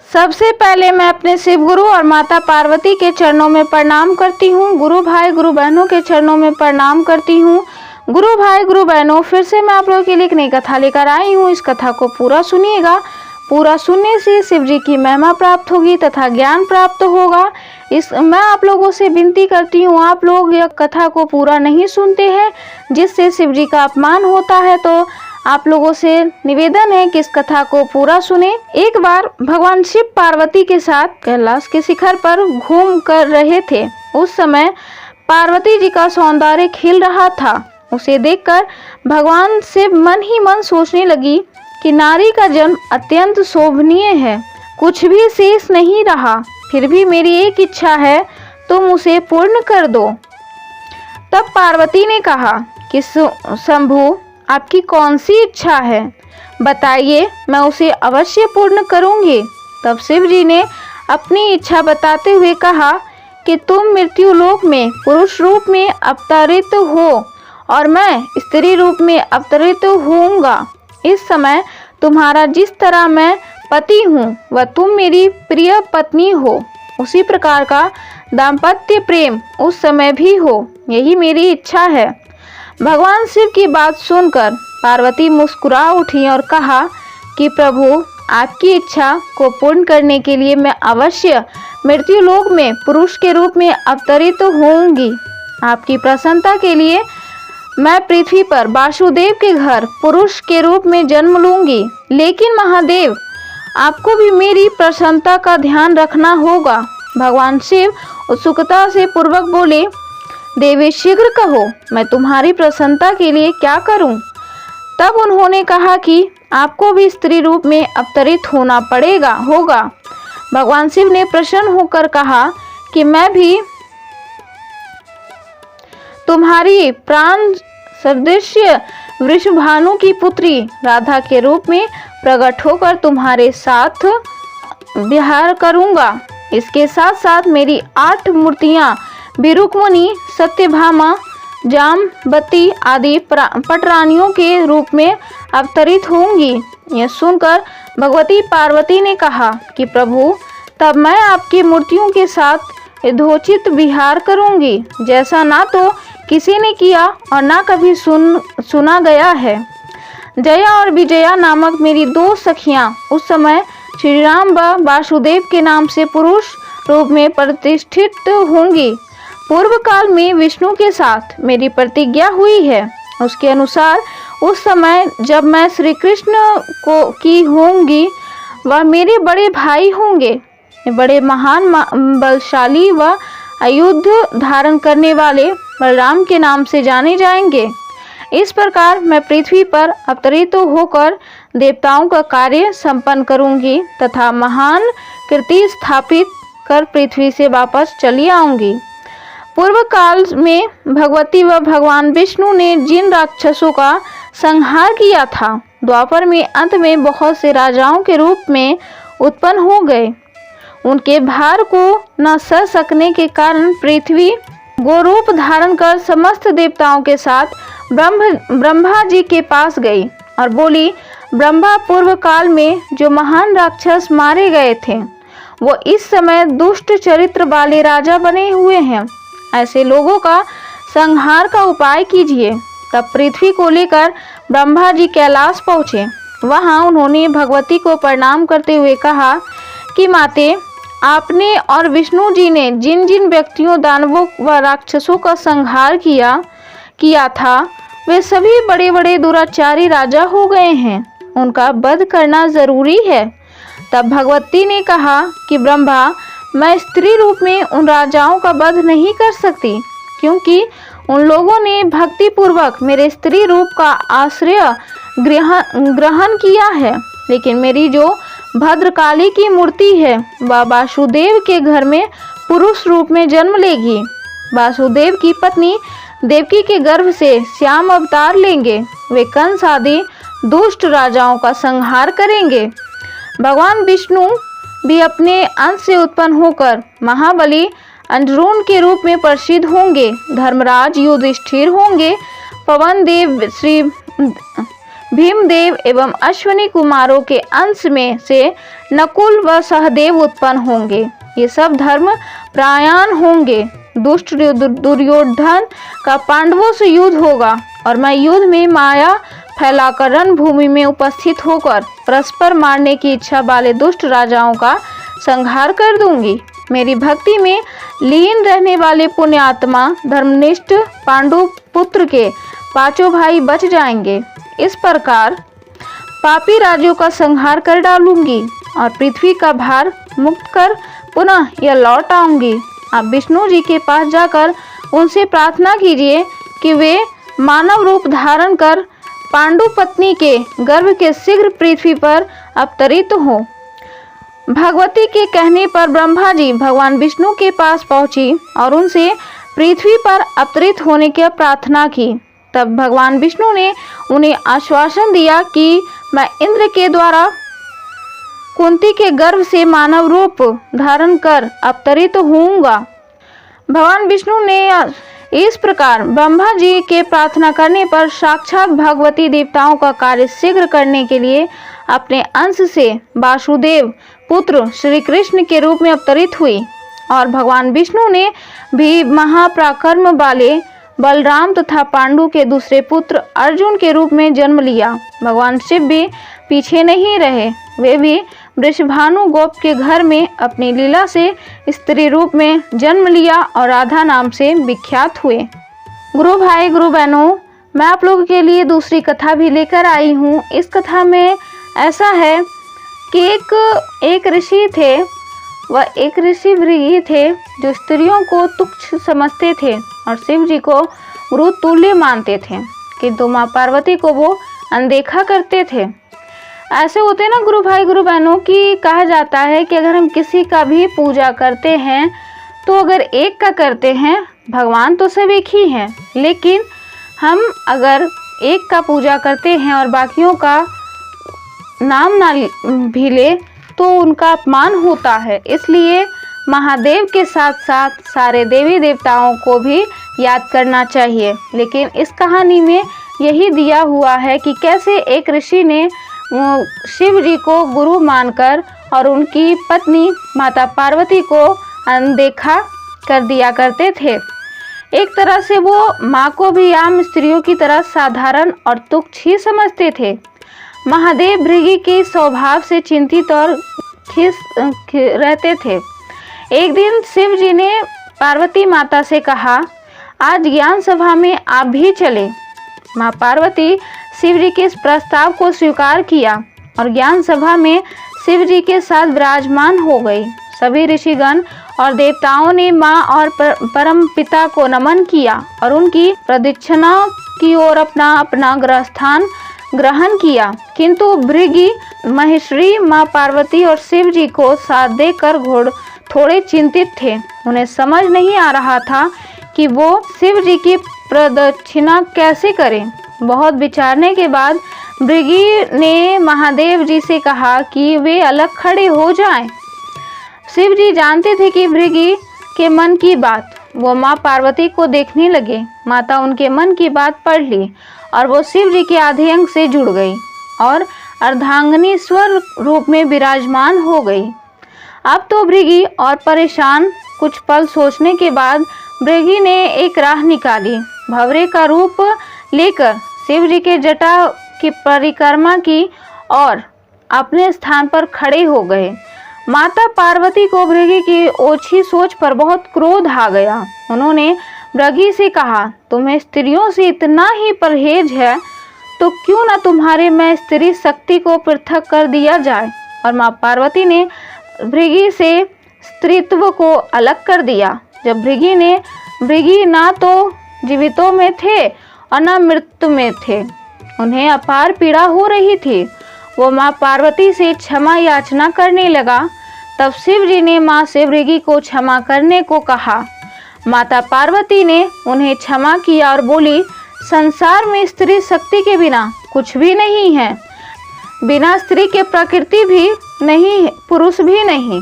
सबसे पहले मैं अपने शिव गुरु और माता पार्वती के चरणों में प्रणाम करती हूँ। गुरु भाई गुरु बहनों के चरणों में प्रणाम करती हूँ। गुरु भाई गुरु बहनों, फिर से मैं आप लोगों के लिए एक नई कथा लेकर आई हूँ। इस कथा को पूरा सुनिएगा। पूरा सुनने से शिव जी की महिमा प्राप्त होगी तथा ज्ञान प्राप्त होगा। मैं आप लोगों से विनती करती हूँ, आप लोग यह कथा को पूरा नहीं सुनते हैं जिससे शिव जी का अपमान होता है, तो आप लोगों से निवेदन है कि इस कथा को पूरा सुने। एक बार भगवान शिव पार्वती के साथ कैलाश के शिखर पर घूम कर रहे थे। उस समय पार्वती जी का सौंदर्य खिल रहा था। उसे देखकर भगवान शिव मन ही मन सोचने लगी कि नारी का जन्म अत्यंत शोभनीय है, कुछ भी शेष नहीं रहा। फिर भी मेरी एक इच्छा है, तुम उसे पूर्ण कर दो। तब पार्वती ने कहा कि शंभु, आपकी कौन सी इच्छा है, बताइए, मैं उसे अवश्य पूर्ण करूंगी। तब शिव जी ने अपनी इच्छा बताते हुए कहा कि तुम मृत्यु लोक में पुरुष रूप में अवतरित हो और मैं स्त्री रूप में अवतरित होऊंगा। इस समय तुम्हारा जिस तरह मैं पति हूँ वह तुम मेरी प्रिय पत्नी हो, उसी प्रकार का दाम्पत्य प्रेम उस समय भी हो, यही मेरी इच्छा है। भगवान शिव की बात सुनकर पार्वती मुस्कुरा उठी और कहा कि प्रभु, आपकी इच्छा को पूर्ण करने के लिए मैं अवश्य मृत्यु लोक में पुरुष के रूप में अवतरित होऊंगी। आपकी प्रसन्नता के लिए मैं पृथ्वी पर वासुदेव के घर पुरुष के रूप में जन्म लूंगी। लेकिन महादेव, आपको भी मेरी प्रसन्नता का ध्यान रखना होगा। भगवान शिव उत्सुकता से पूर्वक बोले, देवी शीघ्र कहो, मैं तुम्हारी प्रसन्नता के लिए क्या करूं? तब उन्होंने कहा कि आपको भी स्त्री रूप में अवतरित होना होगा। भगवान शिव ने प्रसन्न होकर कहा कि मैं भी तुम्हारी प्राण सदृश्य वृषभानु की पुत्री राधा के रूप में प्रकट होकर तुम्हारे साथ विहार करूंगा। इसके साथ साथ मेरी 8 मूर्तियां भी रुक्मिणी, सत्यभामा, जामवती आदि पटरानियों के रूप में अवतरित होंगी। यह सुनकर भगवती पार्वती ने कहा कि प्रभु, तब मैं आपकी मूर्तियों के साथ यथोचित विहार करूंगी, जैसा ना तो किसी ने किया और ना कभी सुना गया है। जया और विजया नामक मेरी 2 सखियां उस समय श्री राम व वासुदेव के नाम से पुरुष रूप में प्रतिष्ठित होंगी। पूर्व काल में विष्णु के साथ मेरी प्रतिज्ञा हुई है, उसके अनुसार उस समय जब मैं श्री कृष्ण की होंगी, वह मेरे बड़े भाई होंगे। बड़े महान बलशाली व आयुध धारण करने वाले बलराम के नाम से जाने जाएंगे। इस प्रकार मैं पृथ्वी पर अवतरित होकर देवताओं का कार्य संपन्न करूंगी तथा महान कीर्ति स्थापित कर पृथ्वी से वापस चली आऊंगी। पूर्व काल में भगवती व भगवान विष्णु ने जिन राक्षसों का संहार किया था, द्वापर में अंत में बहुत से राजाओं के रूप में उत्पन्न हो गए। उनके भार को न सह सकने के कारण पृथ्वी गोरूप धारण कर समस्त देवताओं के साथ ब्रह्मा जी के पास गई और बोली, ब्रह्मा, पूर्व काल में जो महान राक्षस मारे गए थे वो इस समय दुष्ट चरित्र वाले राजा बने हुए हैं। ऐसे लोगों का संहार का उपाय कीजिए। तब पृथ्वी को लेकर ब्रह्मा जी कैलाश पहुँचे। वहाँ उन्होंने भगवती को प्रणाम करते हुए कहा कि माते, आपने और विष्णु जी ने जिन जिन व्यक्तियों, दानवों व राक्षसों का संहार किया था, वे सभी बड़े बड़े दुराचारी राजा हो गए हैं। उनका वध करना जरूरी है। तब भगवती ने कहा कि ब्रह्मा, मैं स्त्री रूप में उन राजाओं का वध नहीं कर सकती, क्योंकि उन लोगों ने भक्ति पूर्वक मेरे स्त्री रूप का आश्रय ग्रहण किया है। लेकिन मेरी जो भद्रकाली की मूर्ति है वह वासुदेव के घर में पुरुष रूप में जन्म लेगी। वासुदेव की पत्नी देवकी के गर्भ से श्याम अवतार लेंगे। वे कंस आदि दुष्ट राजाओं का संहार करेंगे। भगवान विष्णु भी अपने अंश से उत्पन्न होकर महाबली अंजरून के रूप में प्रसिद्ध होंगे। धर्मराज युधिष्ठिर होंगे। पवन देव, श्री भीमदेव एवं अश्विनी कुमारों के अंश में से नकुल व सहदेव उत्पन्न होंगे। ये सब धर्म प्रायण होंगे। दुष्ट दुर्योधन का पांडवों से युद्ध होगा और मैं युद्ध में माया फैलाकर रणभूमि में उपस्थित होकर परस्पर मारने की इच्छा वाले दुष्ट राजाओं का संहार कर दूंगी। मेरी भक्ति में लीन रहने वाले पुण्यात्मा धर्मनिष्ठ पांडु पुत्र के पांचों भाई बच जाएंगे। इस प्रकार पापी राजों का संहार कर डालूंगी और पृथ्वी का भार मुक्त कर पुनः यह लौट आऊंगी। आप विष्णु जी के पास जाकर उनसे प्रार्थना कीजिए कि वे मानव रूप धारण कर पांडु पत्नी के गर्भ के शीघ्र पृथ्वी पर अवतरित हो। भगवती के कहने पर ब्रह्मा जी भगवान विष्णु के पास पहुंची और उनसे पृथ्वी पर अवतरित होने की प्रार्थना की। तब भगवान विष्णु ने उन्हें आश्वासन दिया कि मैं इंद्र के द्वारा कुंती के गर्भ से मानव रूप धारण कर अवतरित होऊंगा। भगवान विष्णु ने इस प्रकार ब्रह्मा जी के प्रार्थना करने पर साक्षात भगवती देवताओं का कार्य शीघ्र करने के लिए अपने अंश से वासुदेव पुत्र श्री कृष्ण के रूप में अवतरित हुई और भगवान विष्णु ने भी महापराक्रम वाले बलराम तथा पांडु के दूसरे पुत्र अर्जुन के रूप में जन्म लिया। भगवान शिव भी पीछे नहीं रहे, वे भी वृषभानु गोप के घर में अपनी लीला से स्त्री रूप में जन्म लिया और राधा नाम से विख्यात हुए। गुरु भाई गुरु बहनों, मैं आप लोगों के लिए दूसरी कथा भी लेकर आई हूँ। इस कथा में ऐसा है कि एक ऋषि थे, वह एक ऋषि भृगु थे जो स्त्रियों को तुच्छ समझते थे और शिव जी को गुरु तुल्य मानते थे, किंतु माँ पार्वती को वो अनदेखा करते थे। ऐसे होते ना गुरु भाई गुरु बहनों की कहा जाता है कि अगर हम किसी का भी पूजा करते हैं तो अगर एक का करते हैं, भगवान तो सब एक ही हैं, लेकिन हम अगर एक का पूजा करते हैं और बाकियों का नाम ना भी ले तो उनका अपमान होता है। इसलिए महादेव के साथ साथ सारे देवी देवताओं को भी याद करना चाहिए। लेकिन इस कहानी में यही दिया हुआ है कि कैसे एक ऋषि ने शिव जी को गुरु मानकर और उनकी पत्नी माता पार्वती को अनदेखा कर दिया करते थे। एक तरह से वो माँ को भी आम स्त्रियों की तरह साधारण और तुच्छ ही समझते थे। महादेव भृगु के स्वभाव से चिंतित और खिस रहते थे। एक दिन शिव जी ने पार्वती माता से कहा, आज ज्ञान सभा में आप भी चले। माँ पार्वती शिव जी के इस प्रस्ताव को स्वीकार किया और ज्ञान सभा में शिव जी के साथ विराजमान हो गई। सभी ऋषिगण और देवताओं ने माँ और परम पिता को नमन किया और उनकी प्रदक्षिणा की ओर अपना अपना ग्रहस्थान ग्रहण किया, किंतु भृगु महेश्वरी माँ पार्वती और शिव जी को साथ देकर थोड़े चिंतित थे। उन्हें समझ नहीं आ रहा था कि वो शिव जी की प्रदक्षिणा कैसे करें। बहुत विचारने के बाद भृगु ने महादेव जी से कहा कि वे अलग खड़े हो जाएं। शिव जी जानते थे कि भृगु के मन की बात। वो माँ पार्वती को देखने लगे। माता उनके मन की बात पढ़ ली और वो शिव जी के आधे अंग से जुड़ गई और अर्धांगिनी स्वर रूप में विराजमान हो गई। अब तो भृगु और परेशान। कुछ पल सोचने के बाद भृगु ने एक राह निकाली। भंवरे का रूप लेकर शिव जी के जटा की परिक्रमा की और अपने स्थान पर खड़े हो गए। माता पार्वती को भृगु की ओछी सोच पर बहुत क्रोध आ गया। उन्होंने भृगु से कहा, तुम्हें स्त्रियों से इतना ही परहेज है तो क्यों न तुम्हारे में स्त्री शक्ति को पृथक कर दिया जाए। और माँ पार्वती ने भृगु से स्त्रीत्व को अलग कर दिया। जब भृगु ना तो जीवितों में थे और न मृत्यु में थे, उन्हें अपार पीड़ा हो रही थी। वो माँ पार्वती से क्षमा याचना करने लगा। तब शिव जी ने माँ से भृगु को क्षमा करने को कहा। माता पार्वती ने उन्हें क्षमा किया और बोली, संसार में स्त्री शक्ति के बिना कुछ भी नहीं है। बिना स्त्री के प्रकृति भी नहीं, पुरुष भी नहीं।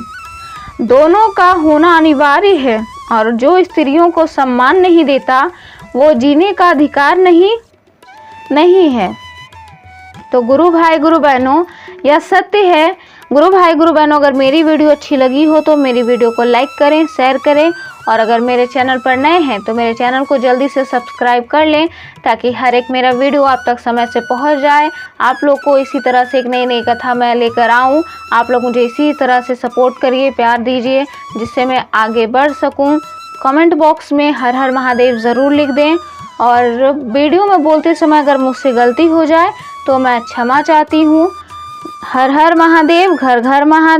दोनों का होना अनिवार्य है और जो स्त्रियों को सम्मान नहीं देता वो जीने का अधिकार नहीं है। तो गुरु भाई गुरु बहनों, यह सत्य है। गुरु भाई गुरु बहनों, अगर मेरी वीडियो अच्छी लगी हो तो मेरी वीडियो को लाइक करें, शेयर करें, और अगर मेरे चैनल पर नए हैं तो मेरे चैनल को जल्दी से सब्सक्राइब कर लें ताकि हर एक मेरा वीडियो आप तक समय से पहुंच जाए। आप लोग को इसी तरह से एक नई नई कथा मैं लेकर आऊं। आप लोग मुझे इसी तरह से सपोर्ट करिए, प्यार दीजिए, जिससे मैं आगे बढ़ सकूं। कमेंट बॉक्स में हर हर महादेव ज़रूर लिख दें, और वीडियो में बोलते समय अगर मुझसे गलती हो जाए तो मैं क्षमा चाहती हूँ। हर हर महादेव, घर घर महादेव।